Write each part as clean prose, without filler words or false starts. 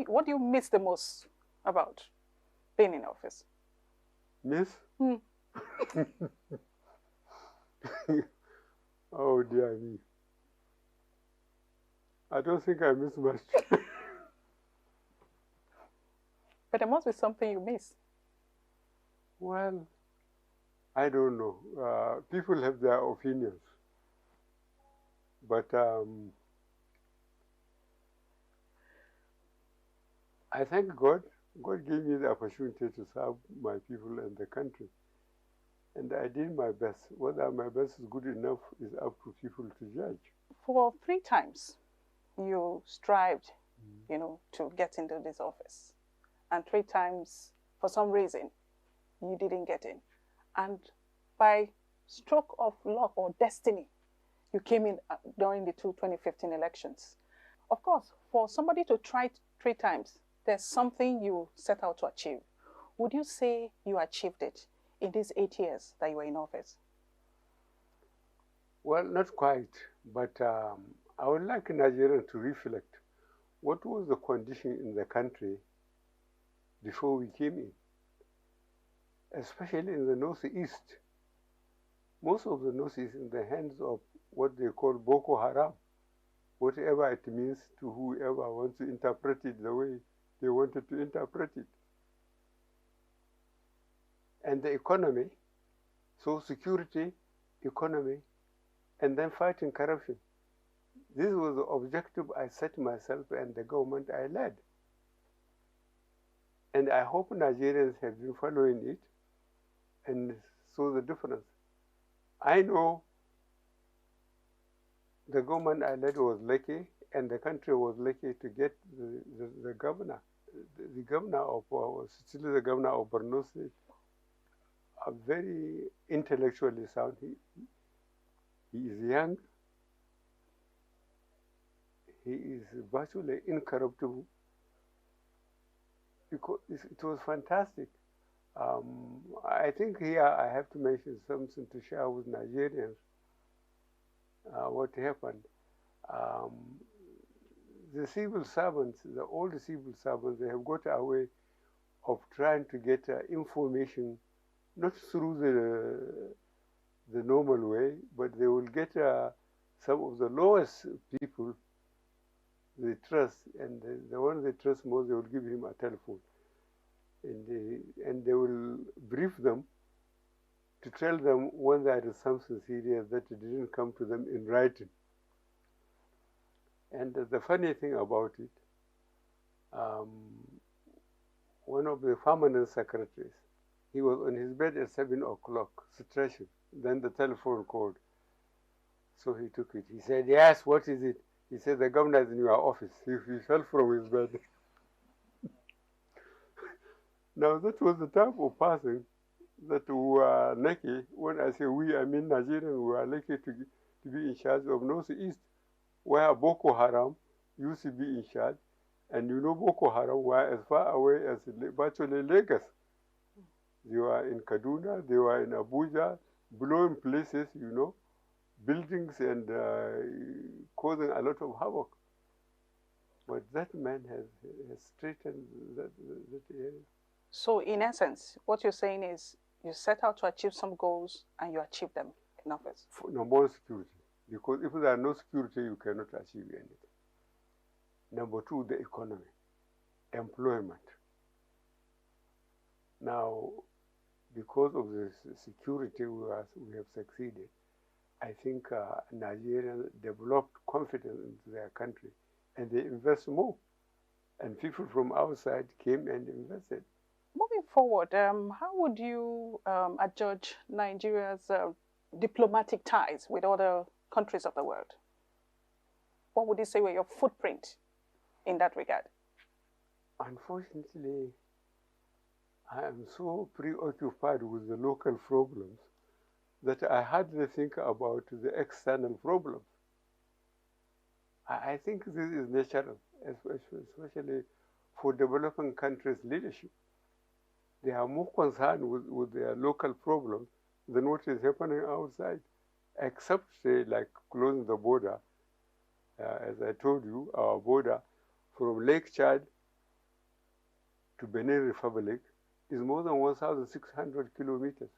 what do you miss the most about being in office? Miss? Oh dear me. I don't think I miss much. But there must be something you miss. Well, I don't know. People have their opinions. But I thank God. God gave me the opportunity to serve my people and the country. And I did my best. Whether my best is good enough is up to people to judge. For 3 times, you strived, to get into this office. And 3 times, for some reason, you didn't get in. And by stroke of luck or destiny, you came in during the 2015 elections. Of course, for somebody to try 3 times, there's something you set out to achieve. Would you say you achieved it in these 8 years that you were in office? Well, not quite, but I would like Nigerians to reflect. What was the condition in the country before we came in? Especially in the Northeast. Most of the Northeast in the hands of what they call Boko Haram, whatever it means to whoever wants to interpret it the way they wanted to interpret it. And the economy, so security, economy, and then fighting corruption. This was the objective I set myself and the government I led. And I hope Nigerians have been following it and saw the difference. I know the government I led was lucky, and the country was lucky to get the governor. The governor of, still the governor of Borno State, a very intellectually sound. He is young. He is virtually incorruptible. Because it was fantastic. I think here I have to mention something to share with Nigerians. What happened? The civil servants, the old civil servants, they have got a way of trying to get information, not through the normal way, but they will get some of the lowest people they trust, and the one they trust most, they will give him a telephone. And they will brief them to tell them when there is something serious that it didn't come to them in writing. And the funny thing about it, one of the permanent secretaries, he was on his bed at 7 o'clock, stretching. Then the telephone called. So he took it. He said, "Yes, what is it?" He said, "The governor is in your office." He fell from his bed. Now, that was the type of person that we were lucky. When I say we, I mean Nigerians, we were lucky to be in charge of Northeast, where Boko Haram used to be in charge. And Boko Haram were as far away as virtually Lagos. They were in Kaduna, they were in Abuja, blowing places, buildings and causing a lot of havoc. But that man has straightened that area. So in essence, what you're saying is you set out to achieve some goals and you achieved them in office. Number one, security. Because if there are no security, you cannot achieve anything. Number two, the economy, employment. Now, because of the security we have succeeded, I think Nigerians developed confidence into their country and they invest more. And people from outside came and invested. Moving forward, how would you adjudge Nigeria's diplomatic ties with other countries of the world? What would you say were your footprint in that regard? Unfortunately, I am so preoccupied with the local problems that I hardly think about the external problems. I think this is natural, especially for developing countries' leadership. They are more concerned with their local problems than what is happening outside, except, say, like closing the border. As I told you, our border from Lake Chad to Benin Republic is more than 1,600 kilometers.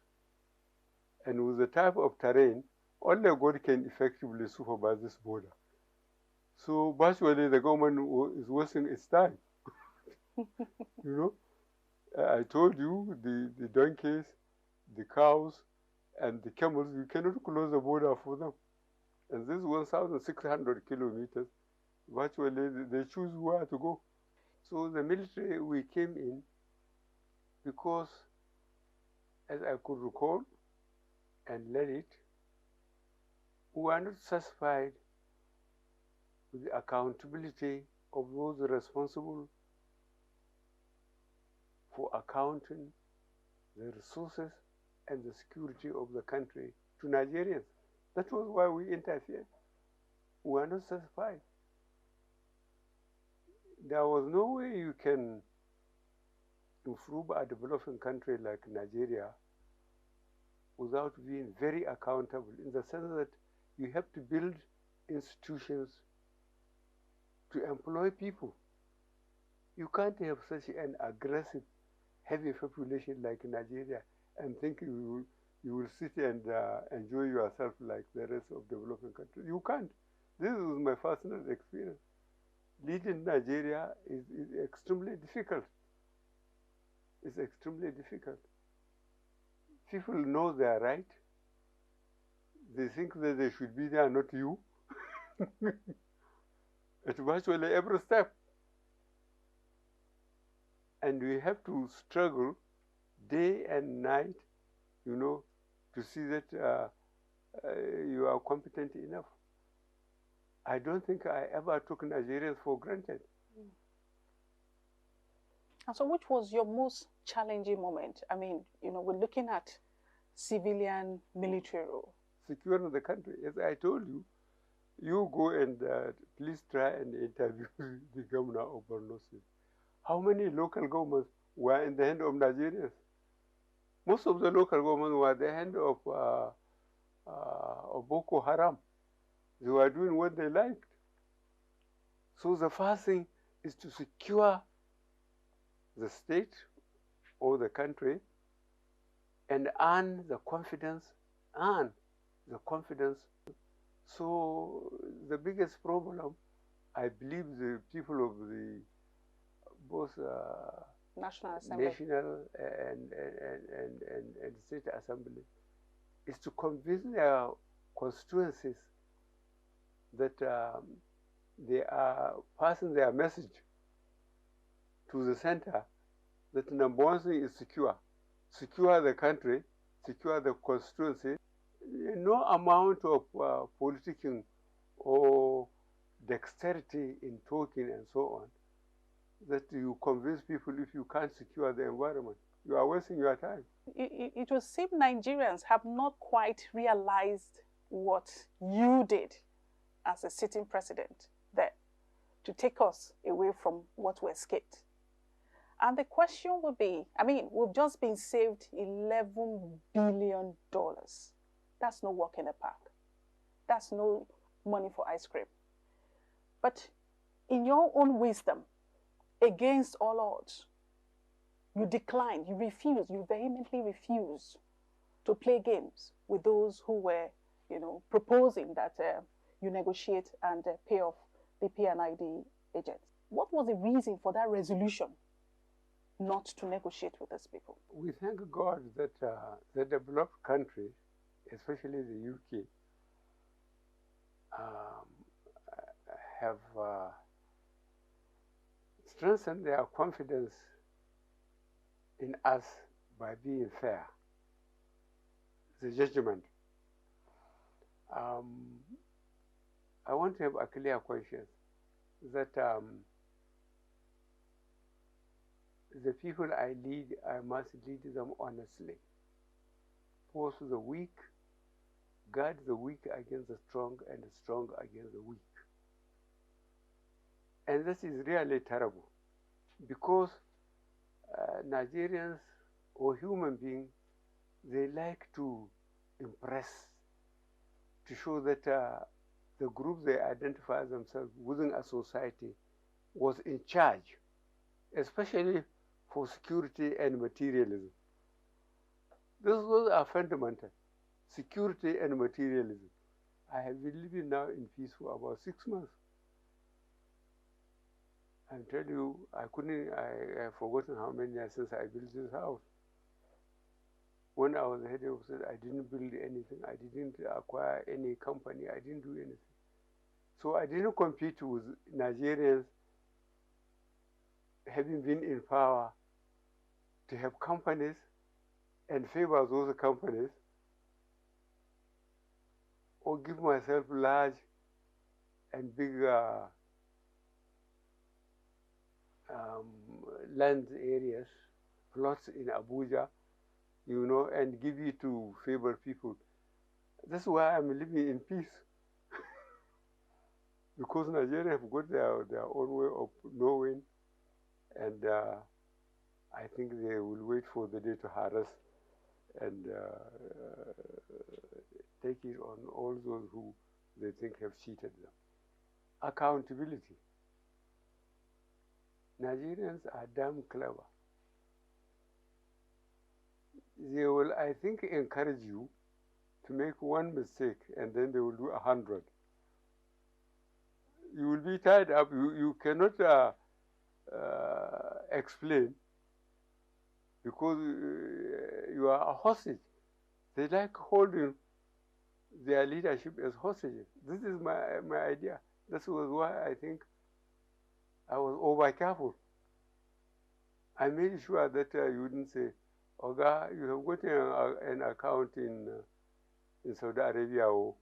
And with the type of terrain, only God can effectively supervise this border. So virtually the government is wasting its time. You know, I told you the donkeys, the cows, and the camels, you cannot close the border for them. And this 1,600 kilometers, virtually they choose where to go. So the military, we came in because, as I could recall and led it, we were not satisfied with the accountability of those responsible for accounting the resources and the security of the country to Nigerians. That was why we interfered. We were not satisfied. There was no way you can improve a developing country like Nigeria without being very accountable, in the sense that you have to build institutions to employ people. You can't have such an aggressive, heavy population like Nigeria and think you will sit and enjoy yourself like the rest of developing countries. You can't. This is my personal experience. Leading Nigeria is extremely difficult. It's extremely difficult. People know they are right. They think that they should be there, not you. At virtually every step. And we have to struggle day and night, you know, to see that you are competent enough. I don't think I ever took Nigerians for granted. And so which was your most challenging moment? I mean, you know, we're looking at civilian military role. Securing the country. As I told you, you go and please try and interview the governor of Borno State. How many local governments were in the hand of Nigerians? Most of the local governments were in the hand of Boko Haram. They were doing what they liked. So the first thing is to secure the state or the country and earn the confidence, So the biggest problem, I believe the people of the both National Assembly and state assembly is to convince their constituencies that they are passing their message to the center that number one thing is secure the country, secure the constituency. No amount of politicking or dexterity in talking and so on that you convince people if you can't secure the environment. You are wasting your time. It will seem Nigerians have not quite realized what you did as a sitting president there to take us away from what we escaped. And the question would be, I mean, we've just been saved $11 billion. That's no walk in the park. That's no money for ice cream. But in your own wisdom, against all odds, you declined, you refused, you vehemently refused to play games with those who were, you know, proposing that you negotiate and pay off the PNID agents. What was the reason for that resolution not to negotiate with these people? We thank God that the developed countries, especially the UK, have strengthened their confidence in us by being fair. The judgment. I want to have a clear conscience that the people I lead, I must lead them honestly. Force the weak, guard the weak against the strong, and the strong against the weak. And this is really terrible because Nigerians or human beings, they like to impress, to show that the group they identify themselves within a society was in charge, especially for security and materialism. Those are fundamental. Security and materialism. I have been living now in peace for about 6 months. I tell you, I have forgotten how many years since I built this house. When I was the head of state, I didn't build anything. I didn't acquire any company. I didn't do anything. So I didn't compete with Nigerians having been in power to have companies and favor those companies, or give myself large and big land areas, plots in Abuja, you know, and give it to favored people. That's why I'm living in peace. Because Nigeria have got their own way of knowing, and I think they will wait for the day to harass and take it on all those who they think have cheated them. Accountability. Nigerians are damn clever. They will, I think, encourage you to make one mistake, and then they will do 100. You will be tied up. You cannot explain, because you are a hostage. They like holding their leadership as hostages. This is my idea. That was why I think I was over careful. I made sure that you wouldn't say, Oga, you have got an account in Saudi Arabia, or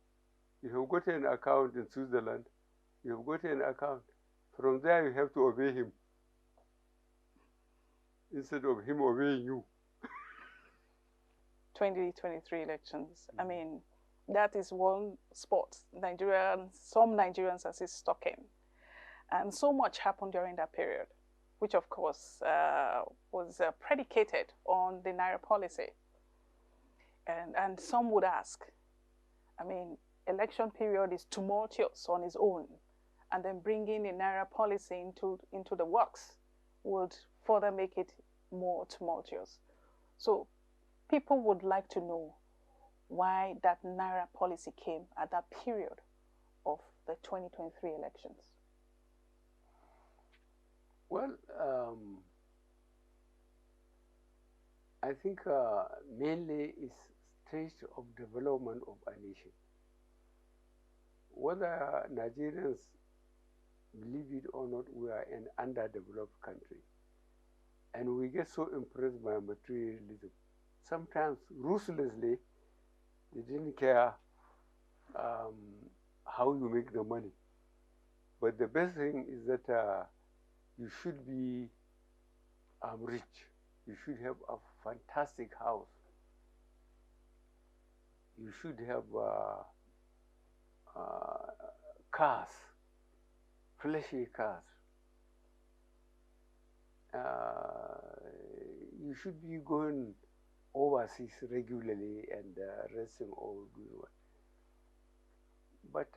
you have got an account in Switzerland, you have got an account. From there, you have to obey him instead of him obeying you. 2023 elections. I mean, that is one spot some Nigerians are still stuck in. And so much happened during that period, which of course was predicated on the Naira policy. And some would ask, I mean, election period is tumultuous on its own, and then bringing the Naira policy into the works would further make it more tumultuous. So people would like to know why that Naira policy came at that period of the 2023 elections. Well, I think mainly it's stage of development of a nation. Whether Nigerians believe it or not, we are an underdeveloped country. And we get so impressed by materialism. Sometimes ruthlessly, they didn't care how you make the money. But the best thing is that you should be rich. You should have a fantastic house. You should have cars, flashy cars. You should be going overseas regularly and resting or doing what. But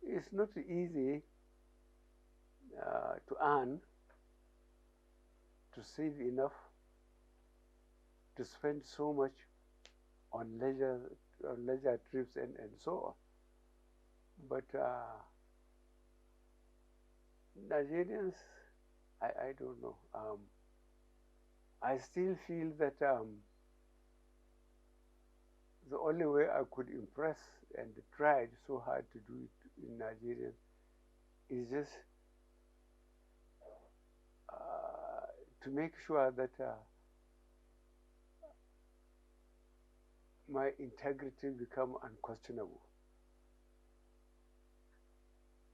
it's not easy to earn, to save enough, to spend so much on leisure trips and so on. But Nigerians, I don't know. I still feel that the only way I could impress and tried so hard to do it in Nigeria is just to make sure that my integrity become unquestionable.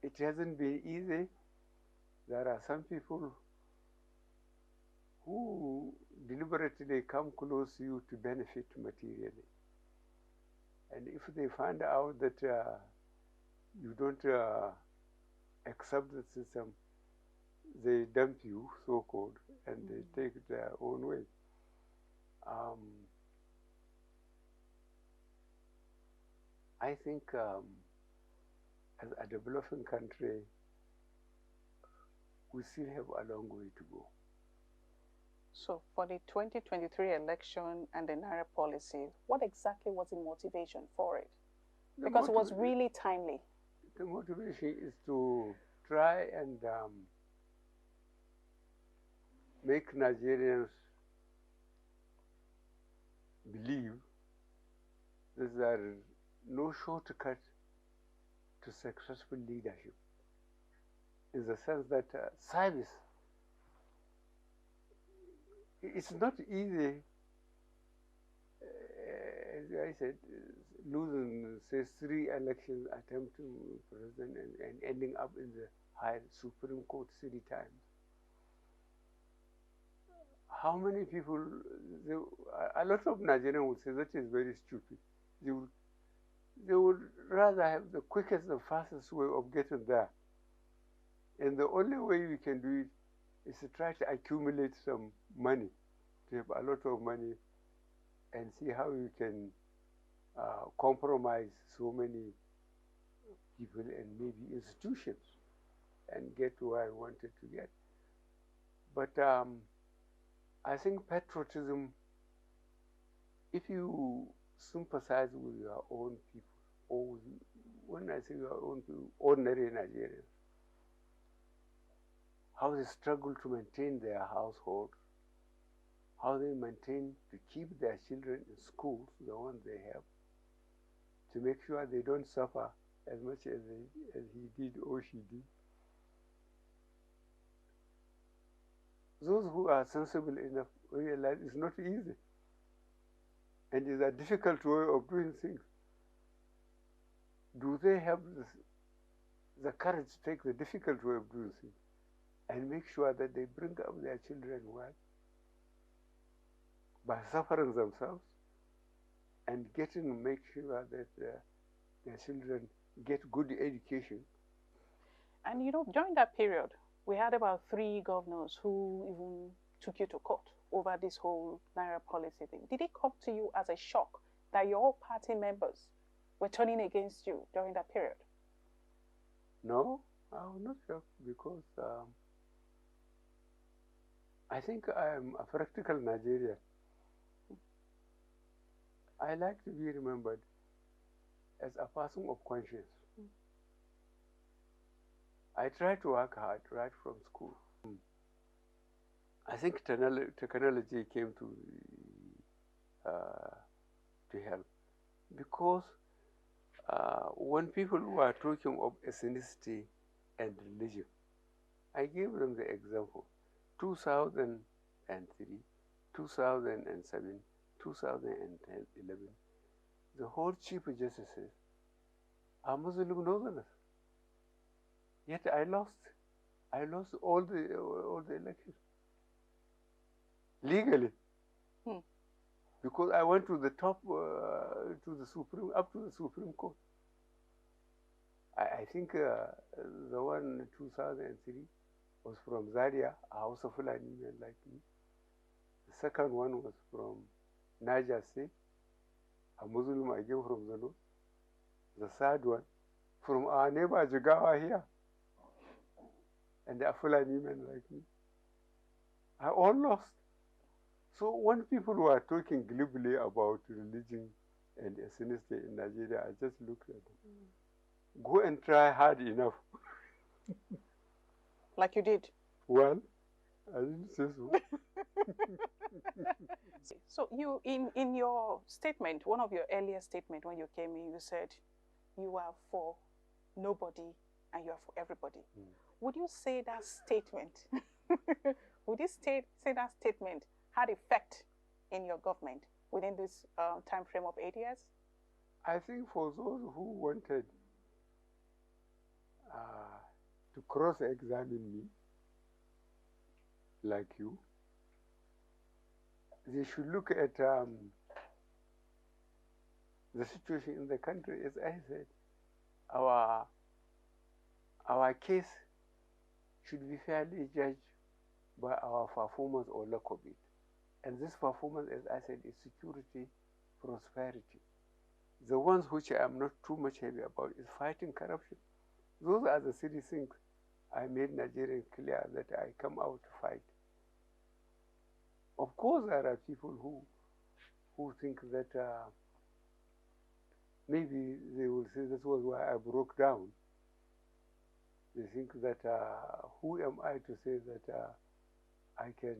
It hasn't been easy. There are some people who deliberately come close to you to benefit materially. And if they find out that you don't accept the system, they dump you, so-called, and they take their own way. I think as a developing country, we still have a long way to go. So for the 2023 election and the Naira policy, what exactly was the motivation for it? Because it was really timely. The motivation is to try and make Nigerians believe that there is no shortcut to successful leadership, in the sense that service, it's not easy, as I said, losing, say, 3 elections, attempting president and ending up in the high Supreme Court 3 times. How many people, a lot of Nigerians would say that is very stupid. They would rather have the quickest and fastest way of getting there. And the only way you can do it is to try to accumulate some money, to have a lot of money, and see how you can compromise so many people and maybe institutions and get to where I wanted to get. But I think patriotism, if you sympathize with your own people, or with, when I say your own people, ordinary Nigerians, how they struggle to maintain their household, how they maintain to keep their children in schools, the ones they have, to make sure they don't suffer as much as he did or she did. Those who are sensible enough realize it's not easy, and it's a difficult way of doing things. Do they have the courage to take the difficult way of doing things and make sure that they bring up their children well by suffering themselves and make sure that their children get good education? And you know, during that period, we had about 3 governors who even took you to court over this whole Naira policy thing. Did it come to you as a shock that your party members were turning against you during that period? No, I was not shocked, because I think I am a practical Nigerian. I like to be remembered as a person of conscience. I try to work hard right from school. I think technology came to help, because when people were talking of ethnicity and religion, I gave them the example. 2003, 2007, 2011, the whole Chief Justices are Muslim Northerners. Yet I lost all the elections legally, because I went to the top, up to the Supreme Court. I think the one in 2003 was from Zaria, a House of Fulani men like me. The second one was from Niger State, a Muslim again from the north. The third one from our neighbor Jigawa here, and the Fulani men like me. I all lost. So when people were talking glibly about religion and ethnicity in Nigeria, I just looked at them. Go and try hard enough. Like you did? Well, I didn't say so. So you, in your statement, one of your earlier statements when you came in, you said you are for nobody and you are for everybody. Would you say that statement, would you say that statement had effect in your government within this time frame of 8 years? I think for those who wanted to cross-examine me, like you, they should look at the situation in the country. As I said, our case should be fairly judged by our performance or lack of it. And this performance, as I said, is security, prosperity. The ones which I am not too much heavy about is fighting corruption. Those are the 3 things I made Nigerians clear that I come out to fight. Of course, there are people who think that maybe they will say that was why I broke down. They think that who am I to say that I can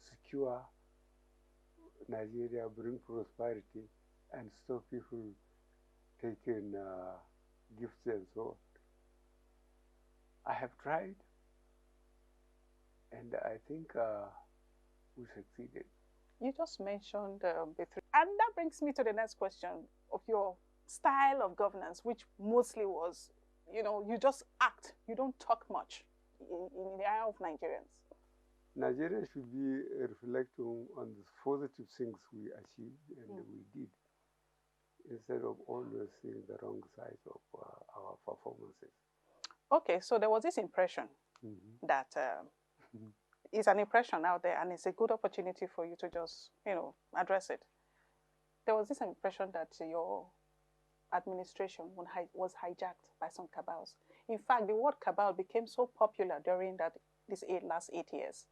secure Nigeria, bring prosperity, and stop people taking gifts and so on. I have tried, and I think we succeeded. You just mentioned the three. And that brings me to the next question of your style of governance, which mostly was, you just act. You don't talk much in the eye of Nigerians. Nigerians should be reflecting on the positive things we achieved and we did, instead of always seeing the wrong side of our performances. Okay, so there was this impression that is an impression out there, and it's a good opportunity for you to just, address it. There was this impression that your administration was hijacked by some cabals. In fact, the word cabal became so popular during these last 8 years.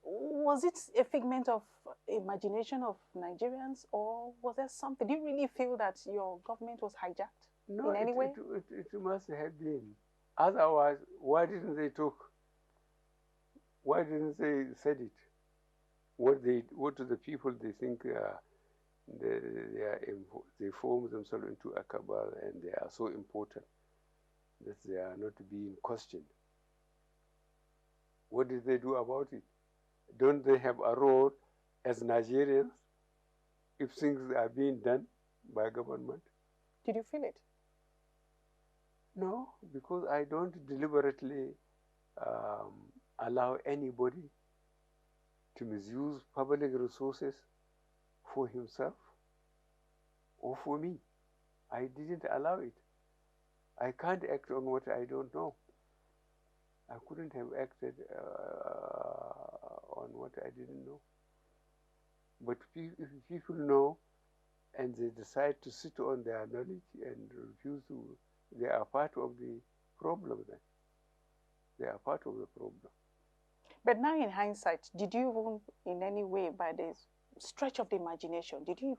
Was it a figment of imagination of Nigerians, or was there something? Do you really feel that your government was hijacked in any way? It must have been. Otherwise, why didn't they talk? Why didn't they said it? What to the people they think they form themselves into a cabal and they are so important that they are not being questioned. What did they do about it? Don't they have a role as Nigerians if things are being done by government? Did you feel it? No, because I don't deliberately allow anybody to misuse public resources for himself or for me. I didn't allow it. I can't act on what I don't know. I couldn't have acted on what I didn't know. But if people know and they decide to sit on their knowledge and refuse to, they are part of the problem then. They are part of the problem. But now in hindsight, did you even in any way, by the stretch of the imagination, did you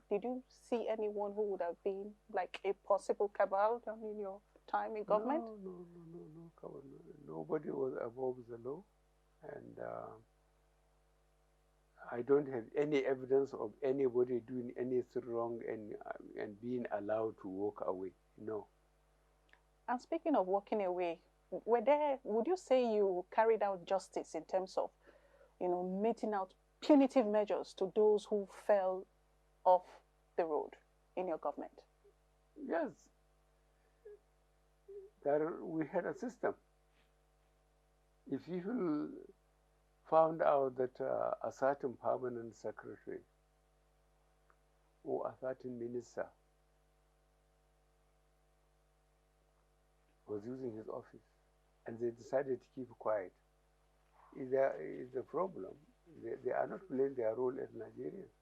see anyone who would have been like a possible cabal in your time in government? No. Nobody was above the law, and I don't have any evidence of anybody doing anything wrong and being allowed to walk away. No. And speaking of walking away, would you say you carried out justice in terms of, meting out punitive measures to those who fell off the road in your government? Yes. We had a system. If people found out that a certain permanent secretary or a certain minister was using his office and they decided to keep quiet, is a problem. They are not playing their role as Nigerians.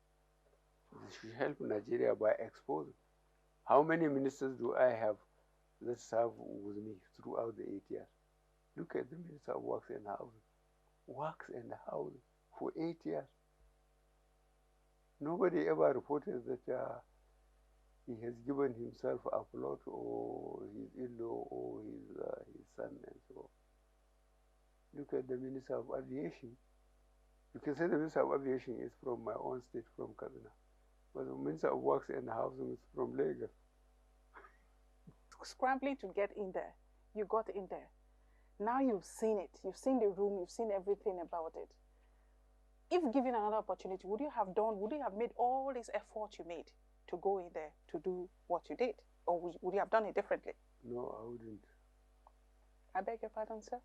They should help Nigeria by exposing. How many ministers do I have that serve with me throughout the 8 years? Look at the Minister of Works and Housing. Works and Housing for 8 years. Nobody ever reported that he has given himself a plot or his in-law or his son and so on. Look at the Minister of Aviation. You can say the Minister of Aviation is from my own state, from Kaduna. But the Minister of Works and Housing is from Lagos. Scrambling to get in there. You got in there. Now you've seen it. You've seen the room. You've seen everything about it. If given another opportunity, would you have made all this effort you made to go in there to do what you did? Or would you have done it differently? No, I wouldn't. I beg your pardon, sir?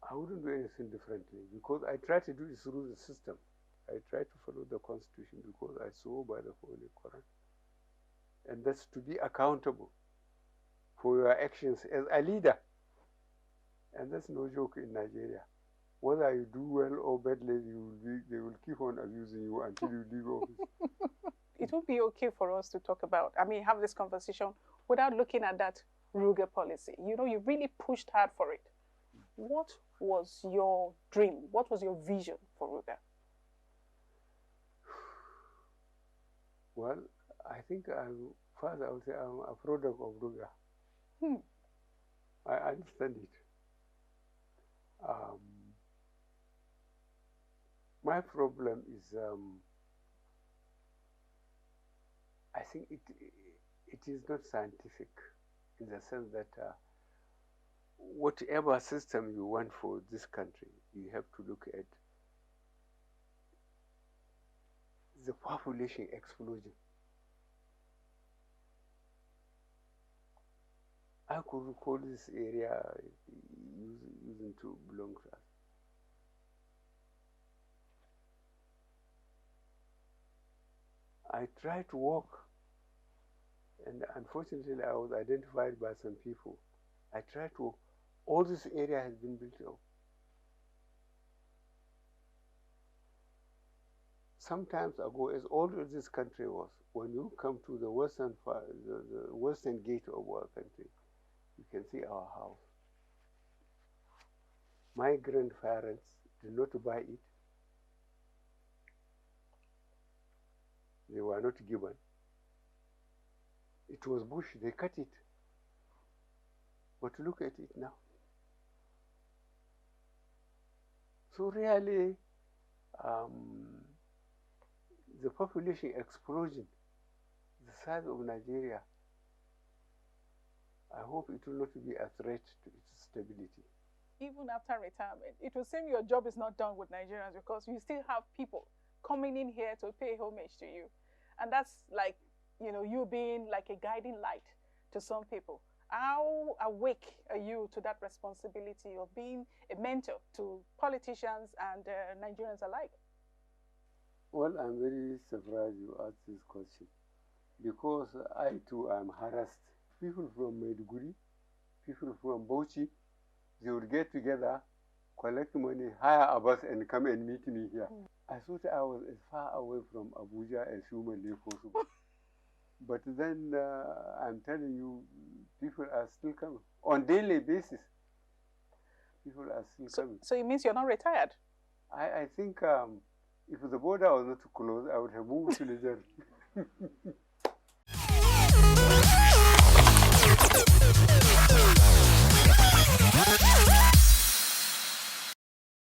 I wouldn't do anything differently because I try to do it through the system. I try to follow the Constitution because I swear by the Holy Quran. And that's to be accountable for your actions as a leader. And that's no joke in Nigeria. Whether you do well or badly, they will keep on abusing you until you leave office. It would be okay for us to talk about, have this conversation without looking at that Ruger policy. You really pushed hard for it. What was your dream? What was your vision for for Ruga? Well, I think first I would say I'm a product of Ruga. I understand it. My problem is I think it is not scientific, in the sense that whatever system you want for this country, you have to look at the population explosion. I could recall this area using to belong to us. I tried to walk, and unfortunately I was identified by some people. I tried to walk. All this area has been built up. Sometimes ago, as old as this country was, when you come to the western the western gate of our country, you can see our house. My grandparents did not buy it. They were not given. It was bush, they cut it. But look at it now. So really, the population explosion, the size of Nigeria, I hope it will not be a threat to its stability. Even after retirement, it will seem your job is not done with Nigerians, because you still have people coming in here to pay homage to you. And that's like, you being like a guiding light to some people. How awake are you to that responsibility of being a mentor to politicians and Nigerians alike? Well, I'm very surprised you asked this question, because I too am harassed. People from Maiduguri, people from Bauchi, they would get together, collect money, hire a bus, and come and meet me here. I thought I was as far away from Abuja as humanly possible. But then I'm telling you, people are still coming. On daily basis, people are still coming. So it means you're not retired? I think if the border was not closed, I would have moved to Nigeria.